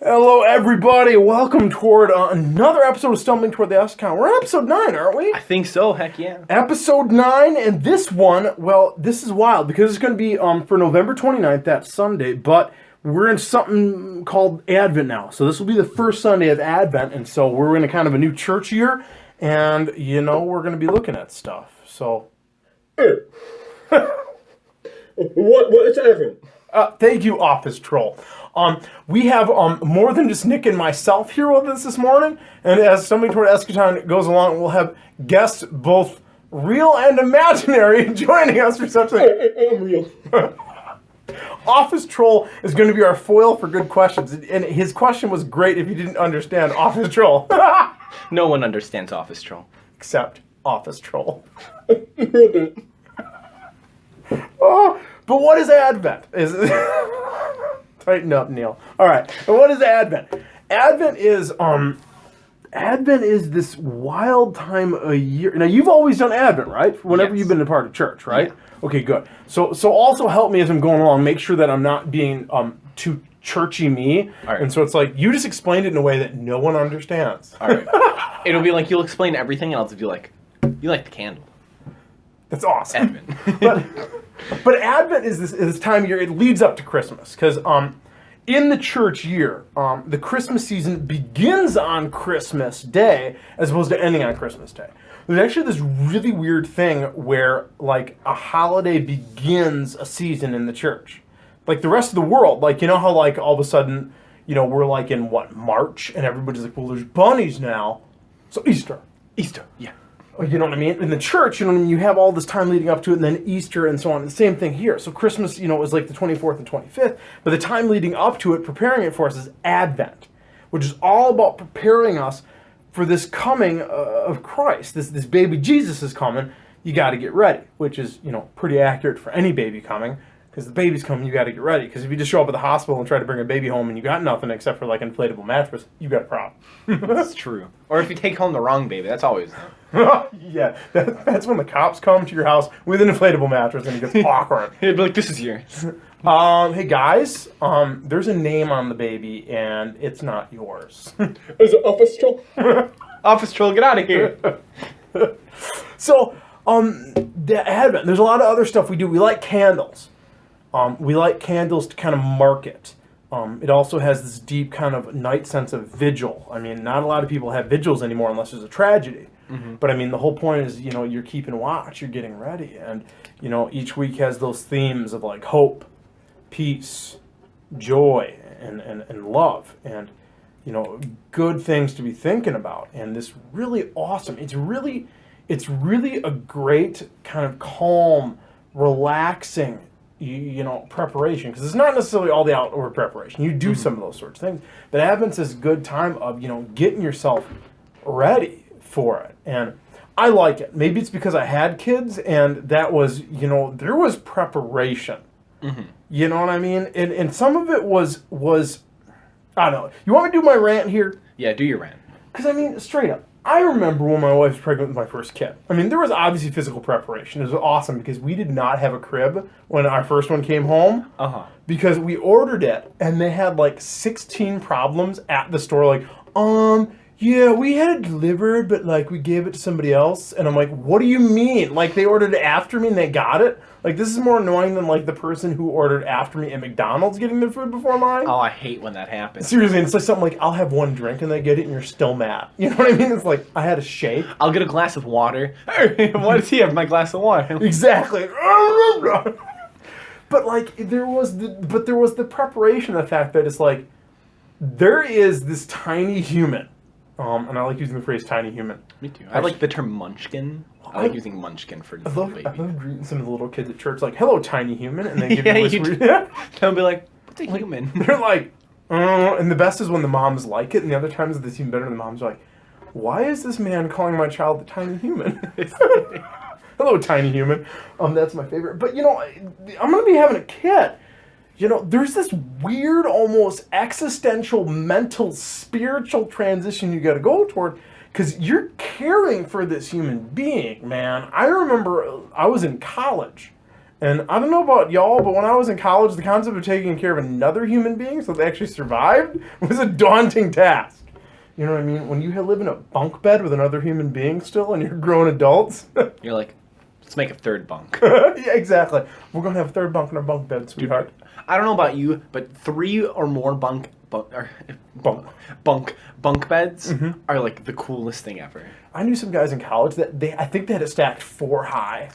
Hello, everybody. Welcome toward another episode of Stumbling Toward the Eschaton. We're on episode 9, aren't we? I think so. Heck yeah. Episode 9, and this one, well, this is wild because it's going to be for November 29th, that Sunday, but we're in something called Advent now. So this will be the first Sunday of Advent, and so we're in a kind of a new church year, and, you know, we're going to be looking at stuff. So... What is Advent? Thank you, Office Troll. We have more than just Nick and myself here with us this morning, and as Stumbling Toward Eschaton goes along, we'll have guests both real and imaginary joining us for something. I'm real. Office Troll is going to be our foil for good questions, and his question was great if you didn't understand Office Troll. No one understands Office Troll. Except Office Troll. Oh, but what is Advent? Tighten up, Neil. All right. But what is Advent? Advent is this wild time of year. Now you've always done Advent, right? Whenever Yes. you've been a part of church, right? Yeah. Okay, good. So also help me as I'm going along. Make sure that I'm not being too churchy me. All right. And so it's like you just explained it in a way that no one understands. All right. It'll be like you'll explain everything, and I'll just be like, "You like the candle." That's awesome. Advent. But Advent is this time of year. It leads up to Christmas because in the church year, the Christmas season begins on Christmas Day as opposed to ending on Christmas Day. There's actually this really weird thing where like a holiday begins a season in the church, like the rest of the world. Like you know how like all of a sudden we're like in March and everybody's like, well, there's bunnies now, so Easter. Easter. Yeah. You know what I mean? In the church, you have all this time leading up to it, and then Easter and so on. The same thing here. So Christmas, is like the 24th and 25th, but the time leading up to it, preparing it for us is Advent, which is all about preparing us for this coming of Christ. This baby Jesus is coming. You got to get ready, which is, pretty accurate for any baby coming. Because the baby's coming, you got to get ready. Because if you just show up at the hospital and try to bring a baby home and you got nothing except for like an inflatable mattress, you got a problem. That's true. Or if you take home the wrong baby, that's always. Yeah, that's when the cops come to your house with an inflatable mattress and it gets awkward. It'd be like, "This is yours." Hey guys, there's a name on the baby and it's not yours. Is it Office Troll? Office Troll, get out of here. So, the Advent, there's a lot of other stuff we do. We light candles. We light candles to kind of mark it. It also has this deep kind of night sense of vigil. I mean, not a lot of people have vigils anymore unless there's a tragedy. Mm-hmm. But I mean, the whole point is, you're keeping watch, you're getting ready. And, each week has those themes of like hope, peace, joy, and love. And, good things to be thinking about. And this really awesome, it's really a great kind of calm, relaxing preparation, because it's not necessarily all the outward preparation. You do some of those sorts of things, but Advent's this good time of getting yourself ready for it, and I like it. Maybe it's because I had kids, and that was there was preparation. Mm-hmm. You know what I mean? And some of it was I don't know. You want me to do my rant here? Yeah, do your rant. Because I mean, straight up, I remember when my wife was pregnant with my first kid. I mean, there was obviously physical preparation. It was awesome because we did not have a crib when our first one came home. Uh-huh. Because we ordered it, and they had like 16 problems at the store. Like, yeah, we had it delivered, but like we gave it to somebody else. And I'm like, what do you mean? Like they ordered it after me and they got it? Like this is more annoying than like the person who ordered after me at McDonald's getting their food before mine. Oh, I hate when that happens. Seriously, and it's like something like, I'll have one drink and they get it and you're still mad. You know what I mean? It's like, I had a shake. I'll get a glass of water. Hey, why does he have my glass of water? Exactly. But like, there was the preparation, the fact that it's like, there is this tiny human, and I like using the phrase tiny human. Me too. I like the term munchkin. I like using munchkin for I love greeting some of the little kids at church like, hello, tiny human, and they give Yeah, you you this do. weird... They'll be like, "What's a human?" They're like, and the best is when the moms like it, and the other times it's even better when the moms are like, why is this man calling my child the tiny human? Hello, tiny human. That's my favorite. But, I'm going to be having a kid. There's this weird, almost existential, mental, spiritual transition you got to go toward because you're caring for this human being, man. I remember I was in college And I don't know about y'all, but when I was in college, the concept of taking care of another human being so they actually survived was a daunting task. You know what I mean? When you live in a bunk bed with another human being still and you're grown adults. You're like, let's make a third bunk. Yeah, exactly. We're going to have a third bunk in our bunk bed, sweetheart. I don't know about you, but 3 or more bunk beds are like the coolest thing ever. I knew some guys in college that I think they had it stacked 4 high.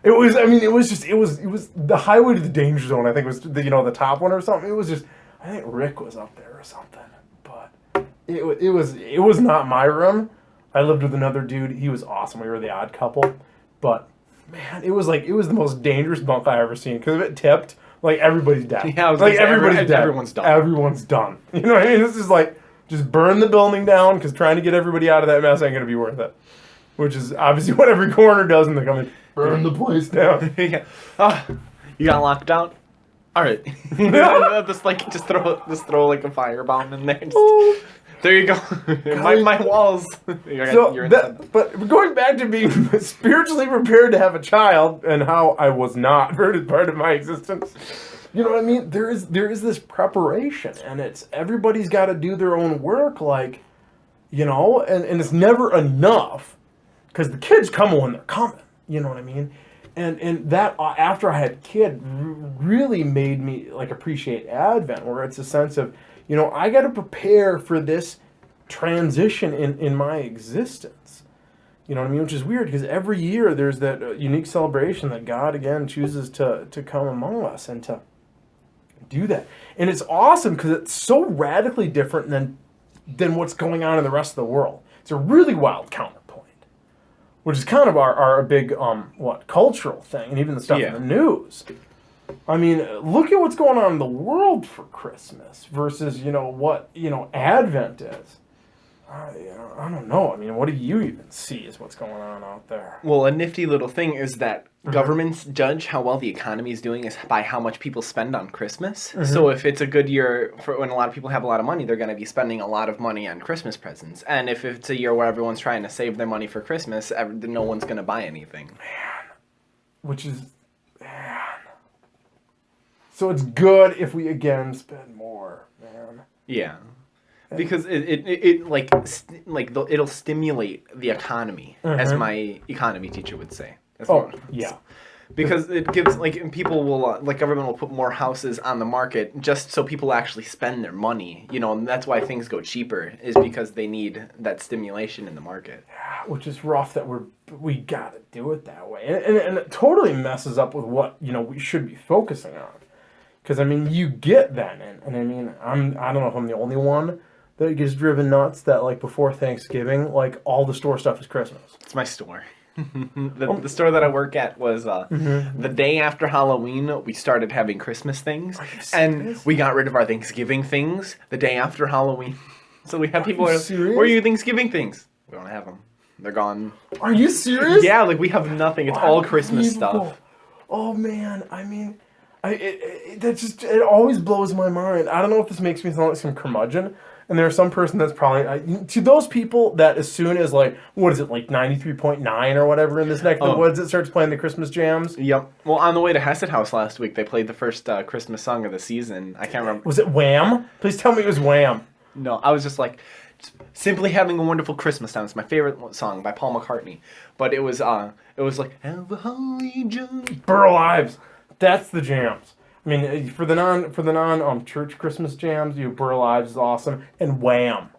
It was the highway to the danger zone. I think was the top one or something. It was just, I think Rick was up there or something. But it was not my room. I lived with another dude. He was awesome. We were the odd couple. But man, it was the most dangerous bunk I ever seen because if it tipped, like everybody's dead. Yeah, I was like gonna say, everybody's dead. everyone's done. Everyone's done. You know what I mean? This is like just burn the building down because trying to get everybody out of that mess ain't gonna be worth it. Which is obviously what every coroner does when they come in. Burn the place down. Yeah. You got locked out? Alright. just throw like a firebomb in there. There you go. my walls. But going back to being spiritually prepared to have a child and how I was not part of my existence. You know what I mean? There is this preparation and it's everybody's got to do their own work, like, and it's never enough because the kids come when they're coming. You know what I mean? And that after I had a kid really made me like appreciate Advent, where it's a sense of, I got to prepare for this transition in my existence. You know what I mean? Which is weird because every year there's that unique celebration that God again chooses to come among us and to do that. And it's awesome because it's so radically different than what's going on in the rest of the world. It's a really wild counterpoint, which is kind of our big cultural thing, and even the stuff in the news. I mean, look at what's going on in the world for Christmas versus what Advent is. I don't know. I mean, what do you even see is what's going on out there? Well, a nifty little thing is that governments judge how well the economy is doing is by how much people spend on Christmas. So if it's a good year for when a lot of people have a lot of money, they're going to be spending a lot of money on Christmas presents. And if it's a year where everyone's trying to save their money for Christmas, no one's going to buy anything. Man. So it's good if we again spend more, man. Yeah. Because it'll stimulate the economy, as my economy teacher would say. Yeah. Because it gives people will government will put more houses on the market just so people actually spend their money, and that's why things go cheaper is because they need that stimulation in the market. Yeah, which is rough that we gotta do it that way, and it totally messes up with what we should be focusing on. Because I mean, you get that, and I mean, I don't know if I'm the only one that gets driven nuts that before Thanksgiving, all the store stuff is Christmas. It's my store. The store that I work at was the day after Halloween we started having Christmas things, and we got rid of our Thanksgiving things the day after Halloween. So we have people where are your Thanksgiving things? We don't have them. They're gone. Are you serious? Yeah, we have nothing. It's all Christmas stuff. Oh man, I mean, it always blows my mind. I don't know if this makes me sound like some curmudgeon. And there's some person that's probably to those people that as soon as 93.9 or whatever in this neck of the woods, it starts playing the Christmas jams. Yep. Well, on the way to Hesed House last week, they played the first Christmas song of the season. I can't remember. Was it Wham? Please tell me it was Wham. No, I was just Simply Having a Wonderful Christmas Time. It's my favorite song by Paul McCartney. But it was Have a Holly Jolly. Burl Ives. That's the jams. I mean, for the non church Christmas jams, Burl Ives is awesome, and Wham.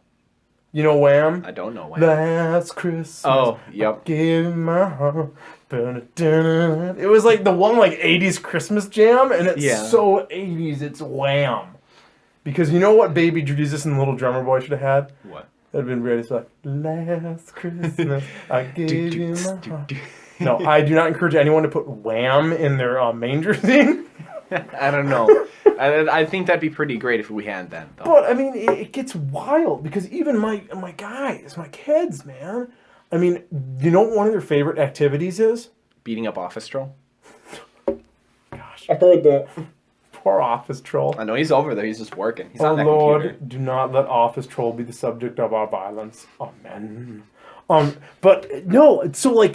You know Wham? I don't know Wham. Last Christmas. Oh, yep. Give my heart. It was the one 80s Christmas jam, and it's so 80s. It's Wham. Because you know what Baby Jesus and the Little Drummer Boy should have had? What? That'd been ready to Last Christmas I gave you my heart. No, I do not encourage anyone to put Wham in their manger theme. I don't know. I think that'd be pretty great if we had that, though. But, I mean, it gets wild, because even my guys, my kids, man, I mean, you know what one of their favorite activities is? Beating up Office Troll. Gosh. I heard that. Poor Office Troll. I know, he's over there. He's just working. He's on that Lord, computer. do not let Office Troll be the subject of our violence. Amen. But, no, so, they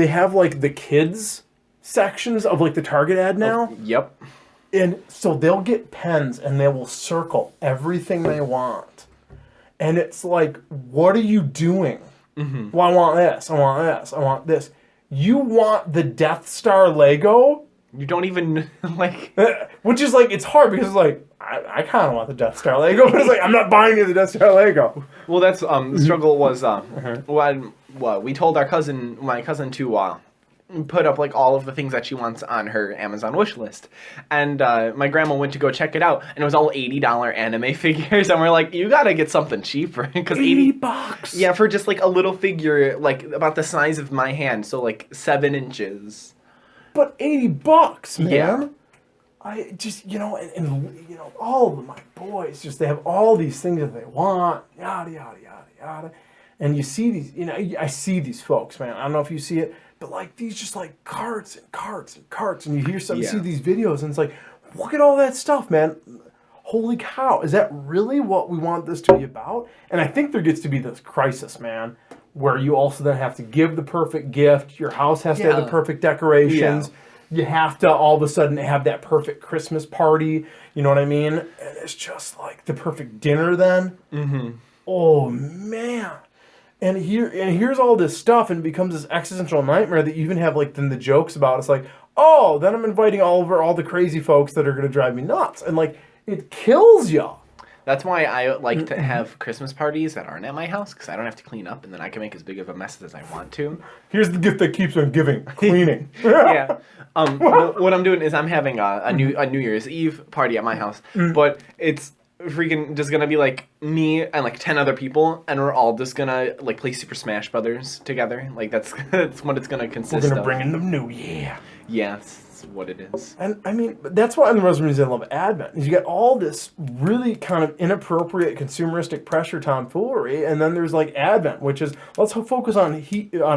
have, the kids sections of like the Target ad now. Yep. And so they'll get pens and they will circle everything they want. And it's like, what are you doing? Mm-hmm. Well, I want this, I want this, I want this. You want the Death Star Lego? You don't even, like... Which is like, it's hard because it's like, I kind of want the Death Star Lego, but it's like, I'm not buying you the Death Star Lego. Well, that's, the struggle was, when, we told my cousin to, put up like all of the things that she wants on her Amazon wish list, and my grandma went to go check it out, and it was all $80 anime figures, and we're like, you gotta get something cheaper, because $80. Yeah, for just like a little figure like about the size of my hand, so like 7 inches. But $80, man. Yeah. I just, and you know, all of my boys just, they have all these things that they want, yada yada yada yada, and you see these, I see these folks, man. I don't know if you see it. But like these just like carts and carts and carts, and you hear some, see these videos, and it's like, look at all that stuff, man. Holy cow, is that really what we want this to be about? And I think there gets to be this crisis, man, where you also then have to give the perfect gift. Your house has to have the perfect decorations. You have to all of a sudden have that perfect Christmas party. You know what I mean? And it's just like the perfect dinner then. Mm-hmm. Oh man. And here's all this stuff, and it becomes this existential nightmare that you even have like then the jokes about. It's like, oh, then I'm inviting all the crazy folks that are gonna drive me nuts, and like it kills you. That's why I like to have Christmas parties that aren't at my house, because I don't have to clean up, and then I can make as big of a mess as I want to. Here's the gift that keeps on giving: cleaning. Yeah. What I'm doing is I'm having a New Year's Eve party at my house, but it's freaking just gonna be like me and like 10 other people, and we're all just gonna like play Super Smash Brothers together. Like that's what it's gonna consist of. We're gonna bring in the new year. Yeah, that's what it is. And I mean, that's why one of the reasons I love Advent is you get all this really kind of inappropriate consumeristic pressure tomfoolery, and then there's like Advent, which is let's focus on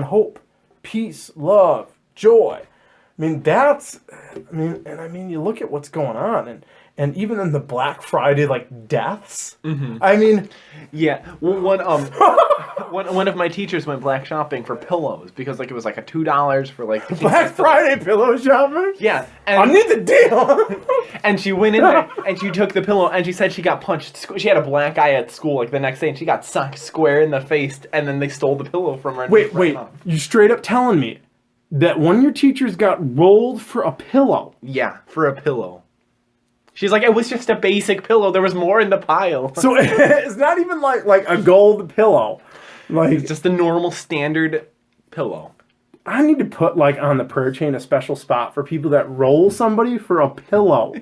hope, peace, love, joy. I mean, you look at what's going on, and even in the Black Friday, like, deaths. Mm-hmm. I mean... Yeah. Well, one of my teachers went black shopping for pillows because, like, it was, like, a $2 for, like... Black Friday pillow shopping? Yeah. And, I need the deal! And she went in there, and she took the pillow, and she said she got punched. She had a black eye at school, like, the next day, and she got socked square in the face, and then they stole the pillow from her. Wait. You straight up telling me that one of your teachers got rolled for a pillow? Yeah, for a pillow. She's like, it was just a basic pillow. There was more in the pile. So it's not even like a gold pillow. Like, it's just a normal standard pillow. I need to put like on the prayer chain a special spot for people that roll somebody for a pillow.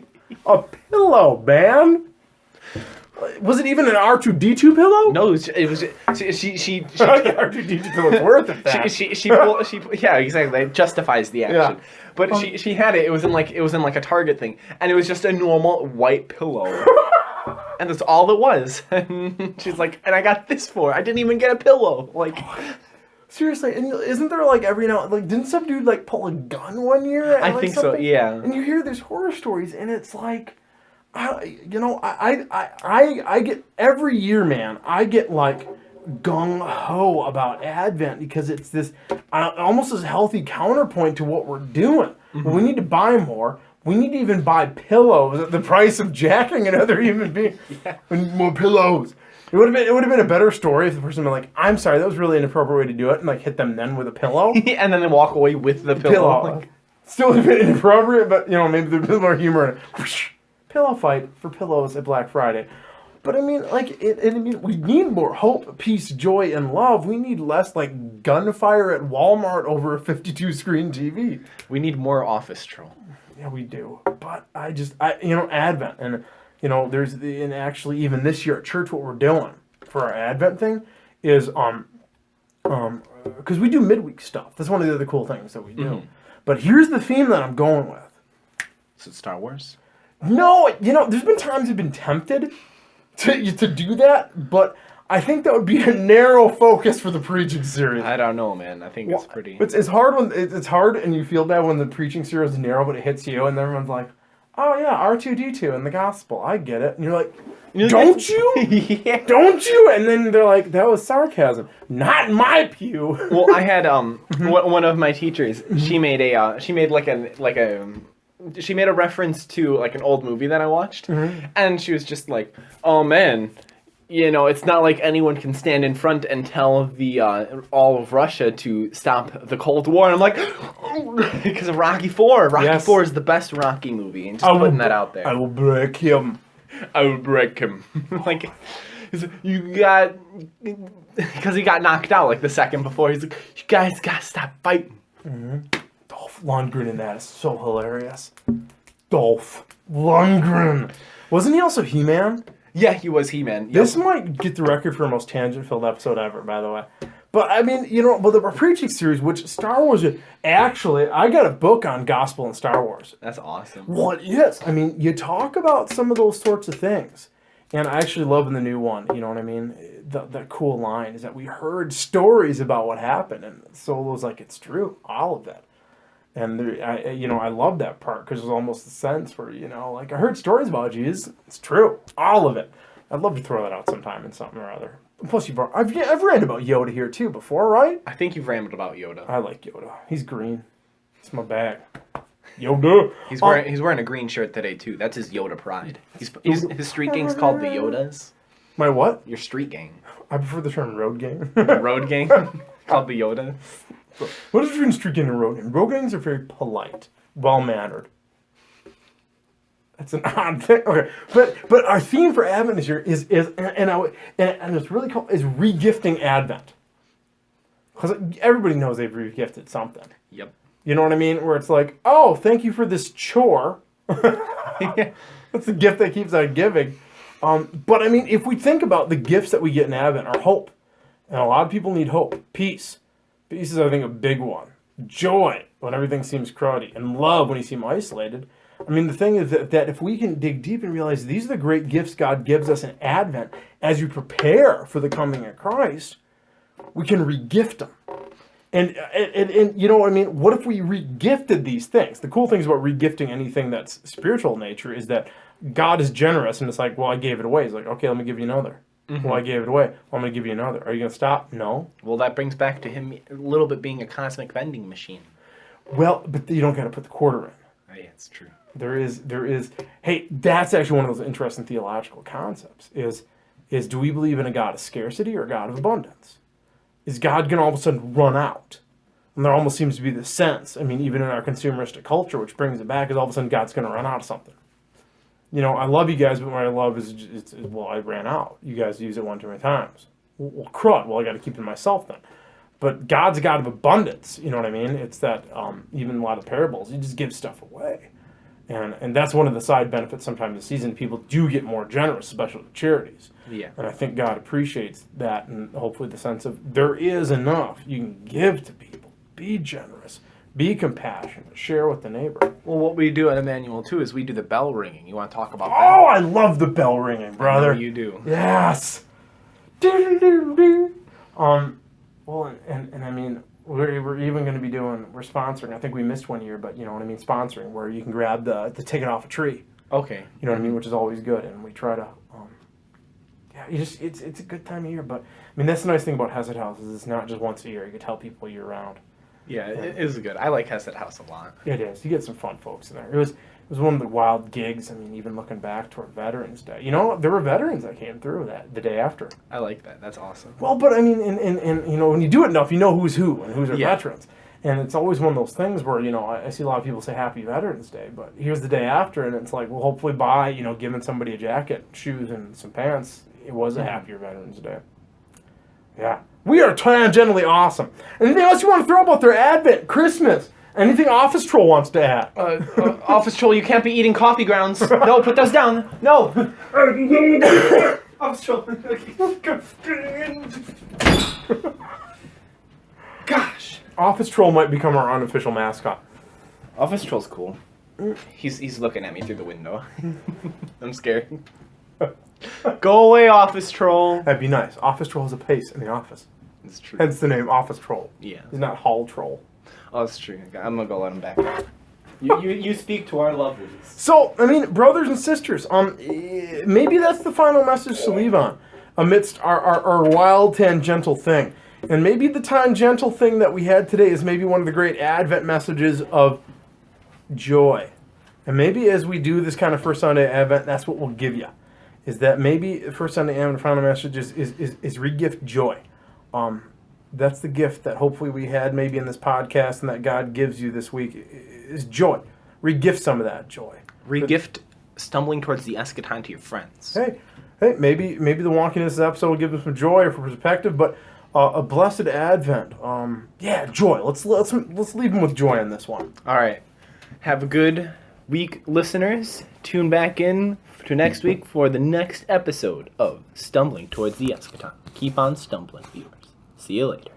A pillow, man. Was it even an R2-D2 pillow? No, it was she R2-D2 pillow's worth it. That. Yeah, exactly. It justifies the action. Yeah. But she had it. It was in like a Target thing, and it was just a normal white pillow, and that's all it was. And she's like, and I got this for. I didn't even get a pillow. Like, seriously, and isn't there like every now like didn't some dude like pull a gun one year? I think so. Yeah. And you hear these horror stories, and it's like. I get every year, man. I get like gung ho about Advent because it's this almost this healthy counterpoint to what we're doing. Mm-hmm. We need to buy more. We need to even buy pillows at the price of jacking another human being. Yeah. And more pillows. It would have been a better story if the person had been like, "I'm sorry, that was really an inappropriate way to do it," and like hit them then with a pillow, and then they walk away with the pillow. Like, still a bit inappropriate, but maybe there's a bit more humor in it. Pillow fight for pillows at Black Friday. But I mean, like, we need more hope, peace, joy, and love. We need less, like, gunfire at Walmart over a 52-screen TV. We need more Office Troll. Yeah, we do. But Advent. And, and actually, even this year at church, what we're doing for our Advent thing is, because we do midweek stuff. That's one of the other cool things that we do. Mm-hmm. But here's the theme that I'm going with. Is it Star Wars? No, there's been times I've been tempted to do that, but I think that would be a narrow focus for the preaching series. I don't know, man. I think it's pretty. It's hard when it's hard, and you feel bad when the preaching series is narrow, but it hits you, and everyone's like, "Oh yeah, R2-D2 in the gospel, I get it," and you're like, Don't you? Yeah. Don't you? And then they're like, that was sarcasm. Not in my pew. Well, I had one of my teachers. She made she made a reference to like an old movie that I watched, and she was just like, "Oh man, it's not like anyone can stand in front and tell the all of Russia to stop the Cold War." And I'm like, because of Rocky IV. Rocky IV is the best Rocky movie, and just putting that out there. I will break him. I will break him. Like, you got, because he got knocked out like the second before. He's like, you guys gotta stop fighting. Dolph Lundgren in that is so hilarious. Dolph Lundgren. Wasn't he also He-Man? Yeah, he was He-Man. Yep. This might get the record for most tangent-filled episode ever, by the way. But, I mean, the preaching series, which Star Wars, actually, I got a book on gospel and Star Wars. That's awesome. What is? I mean, you talk about some of those sorts of things. And I actually love in the new one, you know what I mean? The cool line is that we heard stories about what happened. And Solo's like, it's true, all of it. And I love that part because there's almost a sense where, like I heard stories about Jesus. It's true, all of it. I'd love to throw that out sometime in something or other. Plus, I've ranted about Yoda here too before, right? I think you've rambled about Yoda. I like Yoda. He's green. It's my bag. Yoda. He's wearing a green shirt today too. That's his Yoda pride. His street gang's called the Yodas. My what? Your street gang. I prefer the term road gang. The road gang called the Yodas. What is between street gang and road gang? Road gangs are very polite, well-mannered. That's an odd thing. Okay, but our theme for Advent this year is it's really cool, is regifting Advent. Because everybody knows they've regifted something. Yep. You know what I mean? Where it's like, oh, thank you for this chore. That's the gift that keeps on giving. But I mean, if we think about the gifts that we get in Advent, are hope. And a lot of people need hope. Peace. Peace is, I think, a big one. Joy, when everything seems crowded. And love, when you seem isolated. I mean, the thing is that if we can dig deep and realize these are the great gifts God gives us in Advent as you prepare for the coming of Christ, we can regift them. And you know what I mean? What if we regifted these things? The cool things about regifting anything that's spiritual in nature is that God is generous, and it's like, well, I gave it away. He's like, okay, let me give you another. Mm-hmm. Well, I gave it away. Well, I'm going to give you another. Are you going to stop? No. Well, that brings back to him a little bit being a cosmic vending machine. Well, but you don't got to put the quarter in. Oh, yeah, it's true. There is. Hey, that's actually one of those interesting theological concepts. Is do we believe in a God of scarcity or a God of abundance? Is God going to all of a sudden run out? And there almost seems to be this sense. I mean, even in our consumeristic culture, which brings it back, is all of a sudden God's going to run out of something. I love you guys, but what I love is, well, I ran out. You guys use it one too many times. Well, crud. Well, I got to keep it myself then. But God's a God of abundance. You know what I mean? It's that even a lot of parables, you just give stuff away. And that's one of the side benefits sometimes of the season. People do get more generous, especially with charities. Yeah. And I think God appreciates that, and hopefully the sense of there is enough you can give to people. Be generous. Be compassionate. Share with the neighbor. Well, what we do at Emmanuel, too, is we do the bell ringing. You want to talk about that? Oh, I love the bell ringing, brother. I know you do. Yes. Well, and I mean, we're even going to be we're sponsoring. I think we missed one year, but you know what I mean, sponsoring, where you can grab the ticket off a tree. Okay. You know what I mean, which is always good, and we try to, it's a good time of year. But I mean, that's the nice thing about Hesed House is it's not just once a year. You can tell people year round. Yeah, it is good. I like Hesed House a lot. It is. You get some fun folks in there. It was one of the wild gigs. I mean, even looking back toward Veterans Day. There were veterans that came through that the day after. I like that. That's awesome. Well, but I mean, and when you do it enough, you know who's who and who's our veterans. And it's always one of those things where, I see a lot of people say Happy Veterans Day, but here's the day after, and it's like, well, hopefully by, giving somebody a jacket, shoes, and some pants, it was a happier Veterans Day. Yeah. We are tangentially awesome. Anything else you want to throw about their Advent, Christmas? Anything Office Troll wants to add? Office Troll, you can't be eating coffee grounds. No, put those down. No. Office Troll. Gosh. Office Troll might become our unofficial mascot. Office Troll's cool. He's looking at me through the window. I'm scared. Go away, Office Troll. That'd be nice. Office Troll has a pace in the office. It's true. Hence the name Office Troll. Yeah. He's not Hall Troll. Oh, that's true. I'm gonna go let him back. You speak to our lovelies. So, I mean, brothers and sisters, maybe that's the final message to leave on amidst our wild tangential thing. And maybe the tangential thing that we had today is maybe one of the great Advent messages of joy. And maybe as we do this kind of first Sunday Advent, that's what we'll give you. Is that maybe first Sunday Advent final message is re-gift joy. That's the gift that hopefully we had maybe in this podcast and that God gives you this week is joy. Re-gift some of that joy. Re-gift stumbling towards the eschaton to your friends. Hey, maybe the wonkiness of this episode will give them some joy or perspective, but a blessed Advent. Joy. Let's leave them with joy on this one. All right. Have a good week, listeners. Tune back in to next week for the next episode of Stumbling Towards the Eschaton. Keep on stumbling, viewers. See you later.